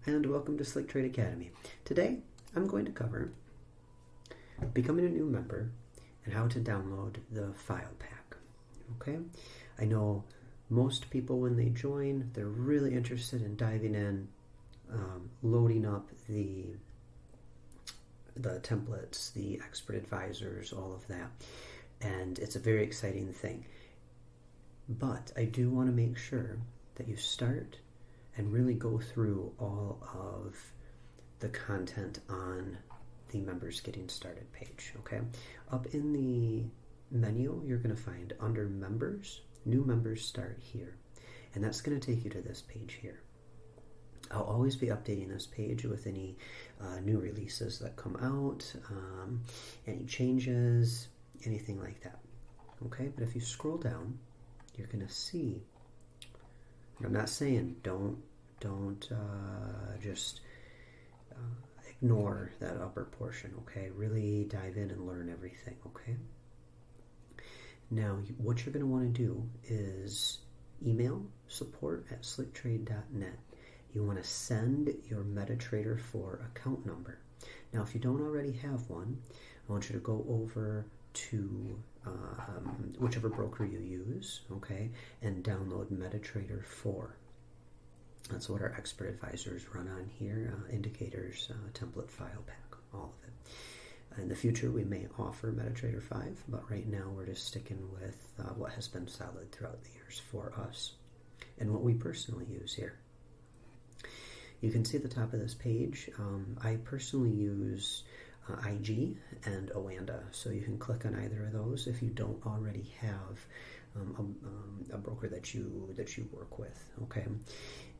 and welcome to Slick Trade Academy. Today I'm going to cover becoming a new member and how to download the file pack. Okay, I know most people when they join, they're really interested in diving in, loading up the templates, the expert advisors, all of that, and it's a very exciting thing. But I do want to make sure that you start and really go through all of the content on the Members Getting Started page, okay? Up in the menu, you're going to find under Members, New Members Start here. And that's going to take you to this page here. I'll always be updating this page with any new releases that come out, any changes, anything like that, okay? But if you scroll down, you're going to see, I'm not saying don't just ignore that upper portion, okay? Really dive in and learn everything, okay? Now, what you're going to want to do is email support@slicktrade.net. You want to send your MetaTrader 4 account number. Now, if you don't already have one, I want you to go over to whichever broker you use, okay, and download MetaTrader 4. That's what our expert advisors run on here, indicators, template file pack, all of it. In the future, we may offer MetaTrader 5, but right now we're just sticking with what has been solid throughout the years for us and what we personally use here. You can see at the top of this page, I personally use IG and Oanda, so you can click on either of those if you don't already have a broker that you work with, okay?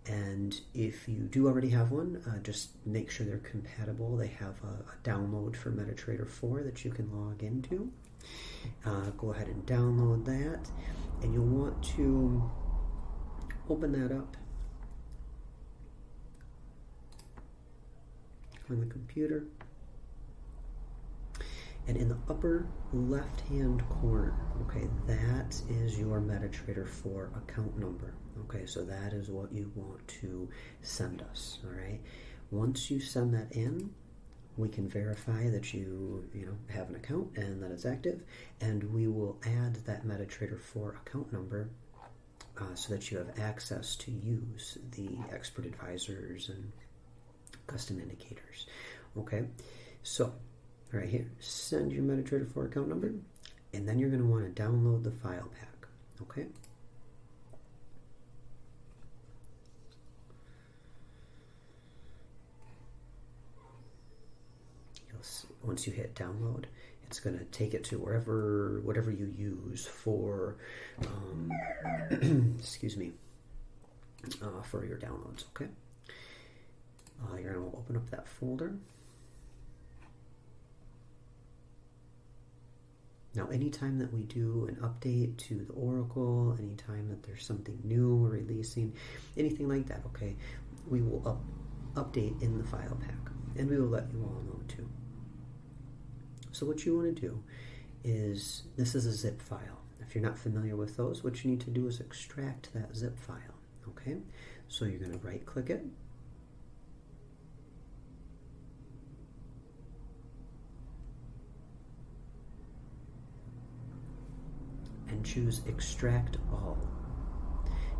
And if you do already have one, just make sure they're compatible. They have a download for MetaTrader 4 that you can log into. Go ahead and download that, and you'll want to open that up on the computer. And in the upper left-hand corner, okay, that is your MetaTrader 4 account number. Okay, so that is what you want to send us, all right? Once you send that in, we can verify that you have an account and that it's active, and we will add that MetaTrader 4 account number so that you have access to use the expert advisors and custom indicators, okay? So, right here, send your MetaTrader 4 account number, and then you're going to want to download the file pack, okay? Once you hit download, it's going to take it to whatever you use for, excuse me, for your downloads, okay? You're going to open up that folder. Now, anytime that we do an update to the Oracle, anytime that there's something new we're releasing, anything like that, okay, we will update in the file pack, and we will let you all know too. So what you want to do is, this is a zip file. If you're not familiar with those, what you need to do is extract that zip file, okay? So you're going to right-click it, and choose Extract All.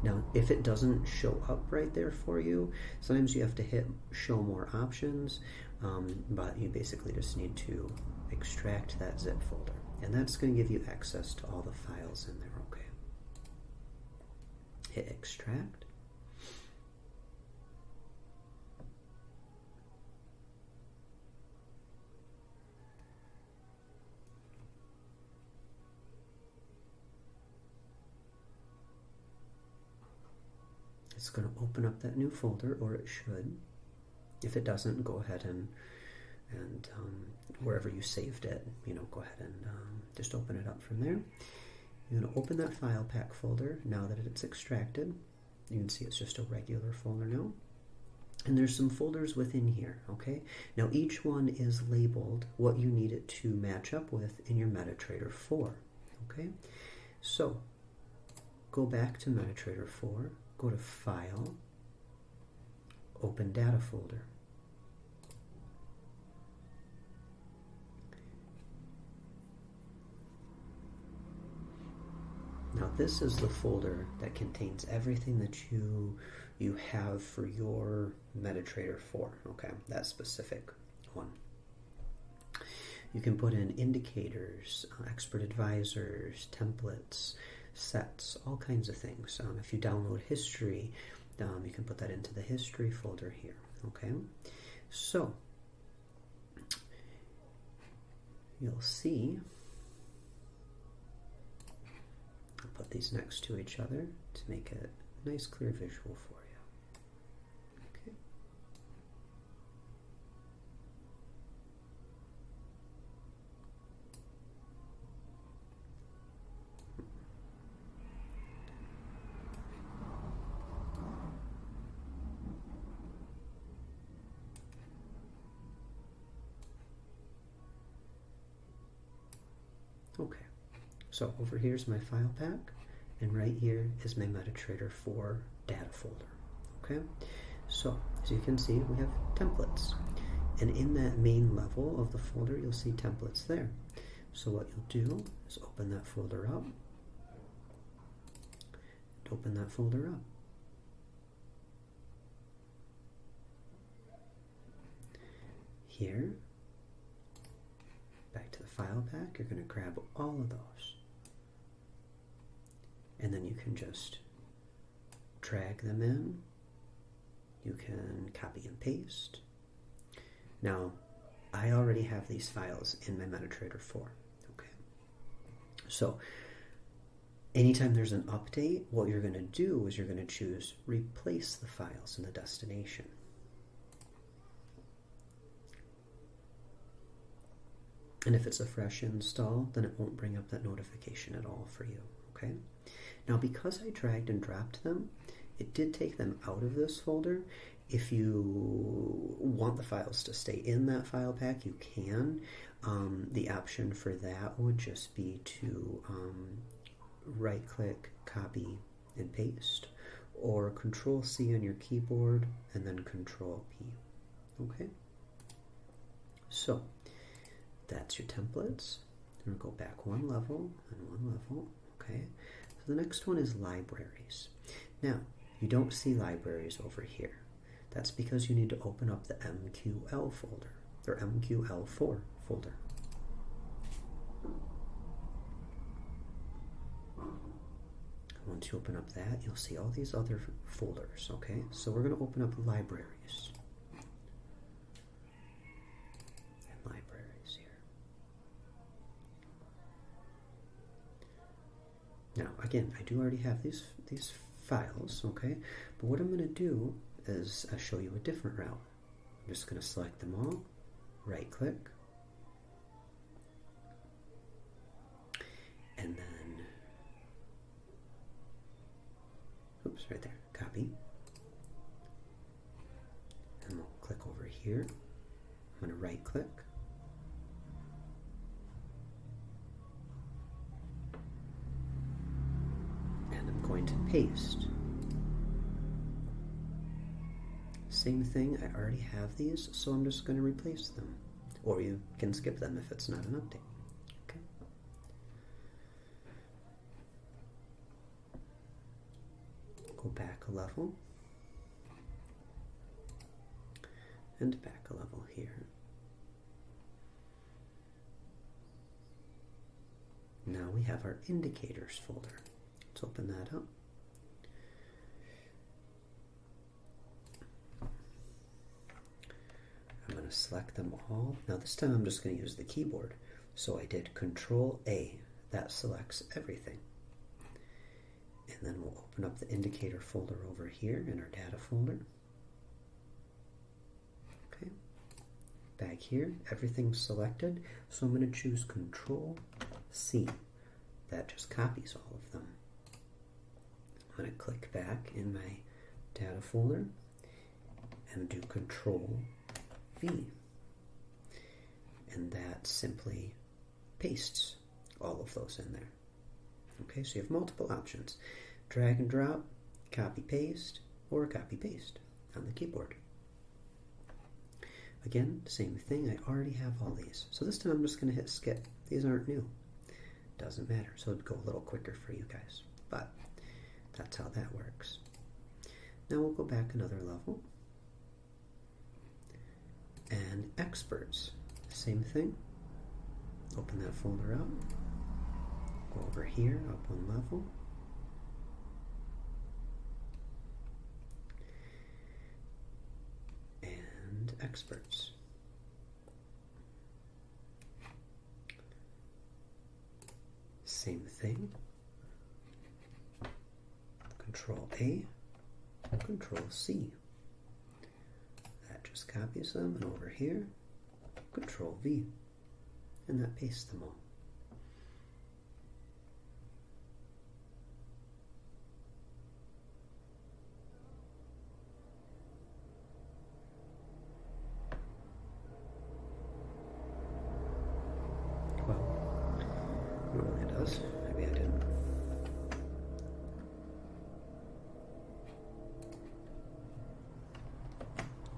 Now, if it doesn't show up right there for you, sometimes you have to hit Show More Options, but you basically just need to extract that zip folder, and that's going to give you access to all the files in there, okay? Hit Extract. It's going to open up that new folder, or it should. If it doesn't, go ahead and wherever you saved it, go ahead and just open it up from there. You're going to open that file pack folder now that it's extracted. You can see it's just a regular folder now. And there's some folders within here, okay? Now each one is labeled what you need it to match up with in your MetaTrader 4, okay? So go back to MetaTrader 4, go to File, Open Data folder. Now this is the folder that contains everything that you have for your MetaTrader 4, okay, that specific one. You can put in indicators, expert advisors, templates, sets, all kinds of things. If you download history, you can put that into the history folder here, okay? So, you'll see, I'll put these next to each other to make a nice clear visual for you. Okay. Okay, so over here is my file pack, and right here is my MetaTrader 4 data folder. Okay, so as you can see, we have templates, and in that main level of the folder, you'll see templates there. So what you'll do is open that folder up, and open that folder up. Here, back to the file pack, you're going to grab all of those, and then you can just drag them in. You can copy and paste. Now, I already have these files in my MetaTrader 4, okay? So, anytime there's an update, what you're going to do is you're going to choose replace the files in the destination. And if it's a fresh install, then it won't bring up that notification at all for you, okay? Now, because I dragged and dropped them, it did take them out of this folder. If you want the files to stay in that file pack, you can. The option for that would just be to right-click, copy, and paste, or Control-C on your keyboard, and then Control-P, okay? So, that's your templates. We'll go back one level and one level, okay? So the next one is libraries. Now, you don't see libraries over here. That's because you need to open up the MQL folder, or MQL4 folder. Once you open up that, you'll see all these other folders, okay? So we're going to open up libraries. Now, again, I do already have these files, okay? But what I'm going to do is show you a different route. I'm just going to select them all, right-click, and then, oops, right there, copy. And we'll click over here. I'm going to right-click. Going to paste. Same thing, I already have these, so I'm just going to replace them. Or you can skip them if it's not an update. Okay. Go back a level. And back a level here. Now we have our indicators folder. Let's open that up. I'm going to select them all. Now this time I'm just going to use the keyboard. So I did Control-A. That selects everything. And then we'll open up the indicator folder over here in our data folder. Okay. Back here, everything's selected. So I'm going to choose Control-C. That just copies all of them. I'm going to click back in my data folder and do Control-V. And that simply pastes all of those in there. Okay, so you have multiple options. Drag and drop, copy paste, or copy paste on the keyboard. again, same thing. I already have all these. So this time I'm just going to hit skip. These aren't new. Doesn't matter. So it'd go a little quicker for you guys. But that's how that works. Now we'll go back another level. And experts. Same thing. Open that folder up. Go over here, up one level. And experts. Same thing. Control A, Control C. That just copies them, and over here, Control V, and that pastes them all. Well, normally it does. Maybe I didn't.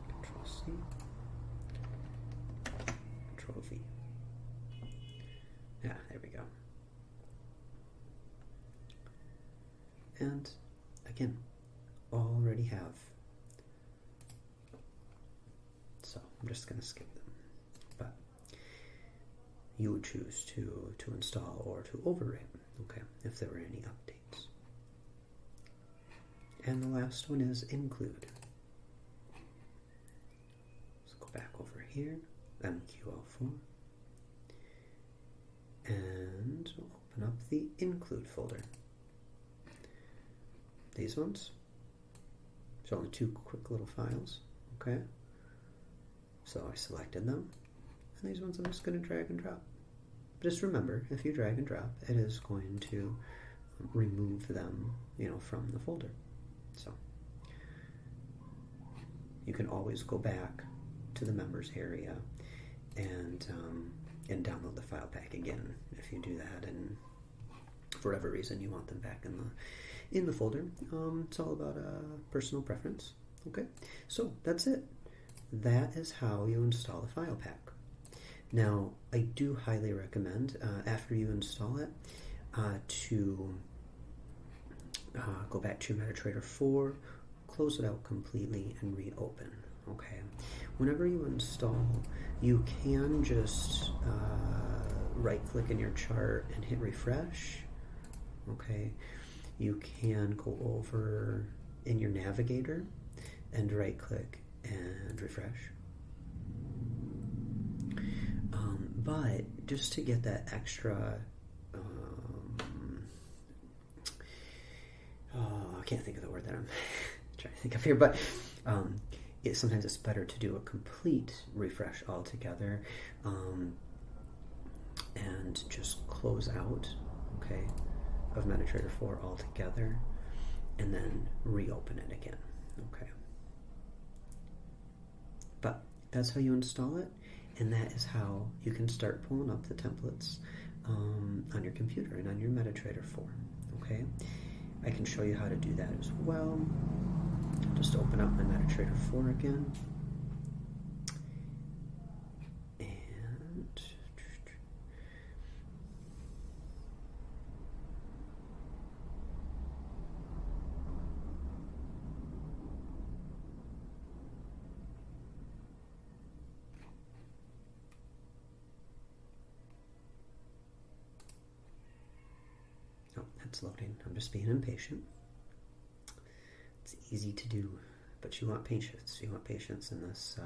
Control C, Control V. Yeah, there we go. And again, already have. So I'm just going to skip them. But you would choose to install or to overwrite, okay, if there were any updates. And the last one is include. Let's go back over here, MQL4, and open up the include folder. These ones, there's only two quick little files, okay? So I selected them, and these ones I'm just going to drag and drop. Just remember, if you drag and drop, it is going to remove them, from the folder. So you can always go back to the members area and download the file pack again if you do that, and for whatever reason you want them back in the folder. It's all about personal preference. Okay, so that's it. That is how you install the file pack. Now, I do highly recommend, after you install it, to go back to MetaTrader 4, close it out completely, and reopen. Okay. Whenever you install, you can just right-click in your chart and hit refresh. Okay. You can go over in your navigator and right-click and refresh. But just to get that extra, I can't think of the word that I'm trying to think of here, but sometimes it's better to do a complete refresh altogether, and just close out, okay, of MetaTrader 4 altogether, and then reopen it again, okay. But that's how you install it, and that is how you can start pulling up the templates on your computer and on your MetaTrader 4, okay? I can show you how to do that as well. Just open up my MetaTrader 4 again. And oh, that's loading. I'm just being impatient. It's easy to do, but you want patience. You want patience in this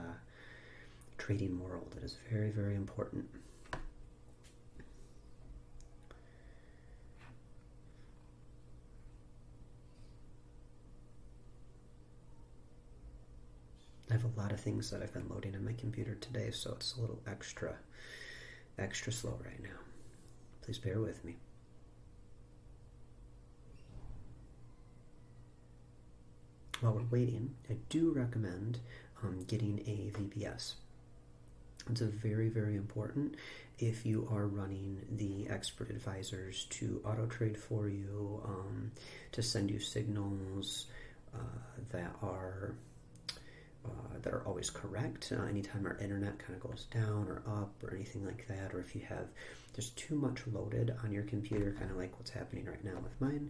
trading world. It is very, very important. I have a lot of things that I've been loading on my computer today, so it's a little extra slow right now. Please bear with me. While we're waiting, I do recommend getting a VPS. It's a very, very important if you are running the expert advisors to auto trade for you, to send you signals that are that are always correct. Anytime our internet kind of goes down or up or anything like that, or if you have there's too much loaded on your computer, kind of like what's happening right now with mine,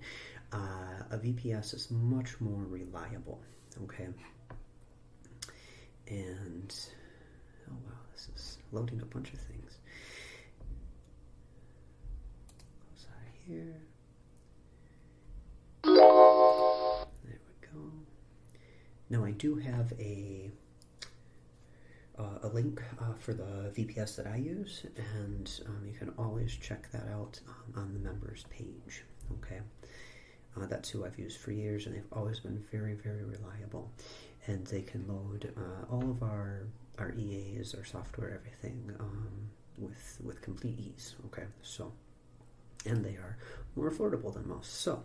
a VPS is much more reliable. Okay, and oh wow, this is loading a bunch of things. Close out of here. There we go. Now I do have a link for the VPS that I use, and you can always check that out on the members page. Okay, that's who I've used for years, and they've always been very, very reliable. And they can load all of our EAs, our software, everything with complete ease. Okay, so and they are more affordable than most. So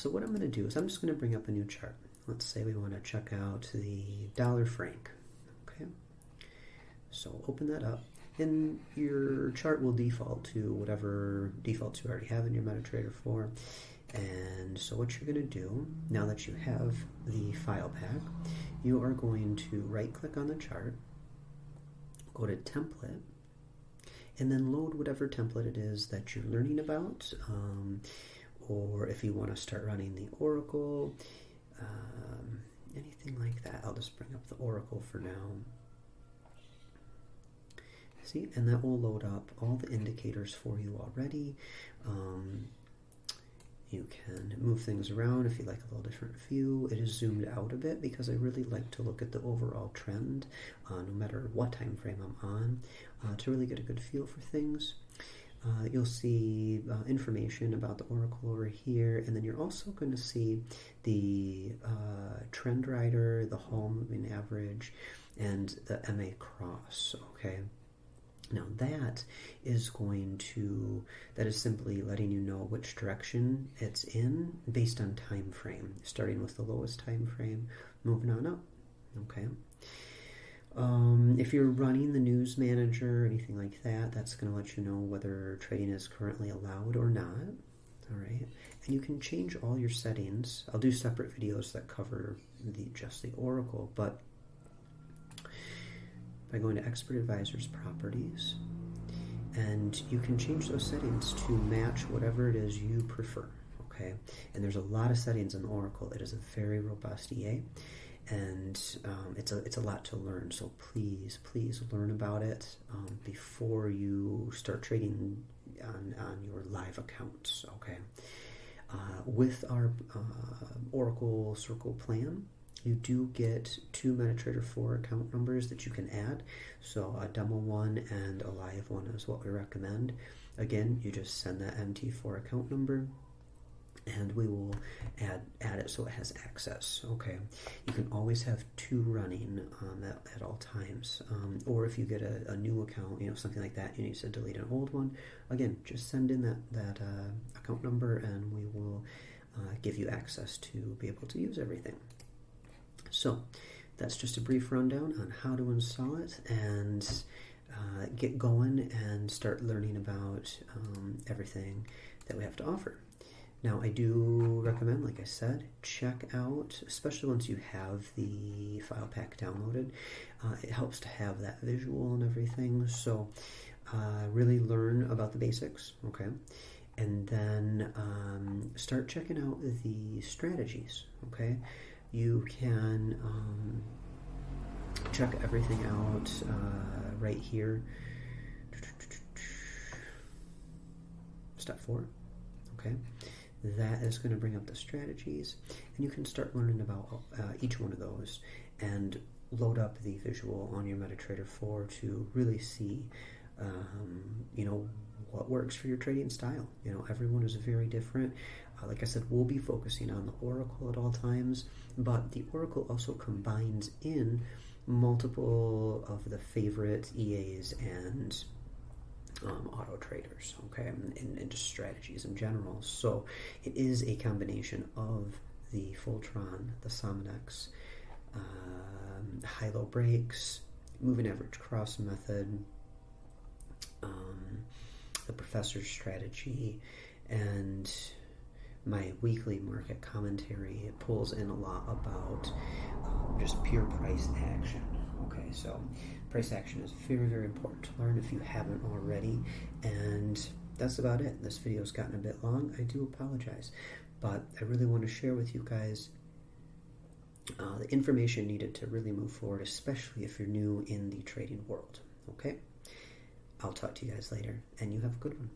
what I'm going to do is I'm just going to bring up a new chart. Let's say we want to check out the dollar franc. Okay, so open that up, and your chart will default to whatever defaults you already have in your MetaTrader 4. And so what you're going to do, now that you have the file pack, you are going to right click on the chart, go to template, and then load whatever template it is that you're learning about, or if you want to start running the Oracle, anything like that. I'll just bring up the Oracle for now. See, and that will load up all the indicators for you already. You can move things around if you like a little different view. It is zoomed out a bit because I really like to look at the overall trend, no matter what time frame I'm on, to really get a good feel for things. You'll see information about the Oracle over here, and then you're also going to see the trend rider, the Hall moving average, and the MA cross. Okay. Now that is simply letting you know which direction it's in based on time frame, starting with the lowest time frame, moving on up. Okay. If you're running the news manager or anything like that, that's going to let you know whether trading is currently allowed or not. All right. And you can change all your settings. I'll do separate videos that cover just the Oracle, but by going to Expert Advisors Properties, and you can change those settings to match whatever it is you prefer. Okay, and there's a lot of settings in Oracle. It is a very robust EA, and it's a lot to learn. So please learn about it before you start trading on your live accounts. Okay, with our Oracle Circle plan, you do get 2 MetaTrader 4 account numbers that you can add. So a demo one and a live one is what we recommend. Again, you just send that MT4 account number, and we will add it so it has access. Okay, you can always have 2 running at all times, or if you get a new account, something like that, you need to delete an old one. Again, just send in that account number, and we will give you access to be able to use everything. So that's just a brief rundown on how to install it and get going and start learning about everything that we have to offer. Now, I do recommend, like I said, check out, especially once you have the file pack downloaded, it helps to have that visual and everything. So really learn about the basics, okay? And then start checking out the strategies, okay? You can check everything out right here. Step 4, okay? That is going to bring up the strategies, and you can start learning about each one of those and load up the visual on your MetaTrader 4 to really see, what works for your trading style. Everyone is very different. Like I said, we'll be focusing on the Oracle at all times, but the Oracle also combines in multiple of the favorite EAs and auto traders, okay, and just strategies in general. So it is a combination of the Fultron, the Somonex, high-low breaks, moving average cross method, the professor's strategy, and my weekly market commentary, it pulls in a lot about just pure price action. Okay, so price action is very, very important to learn if you haven't already. And that's about it. This video's gotten a bit long. I do apologize. But I really want to share with you guys the information needed to really move forward, especially if you're new in the trading world. Okay? I'll talk to you guys later, and you have a good one.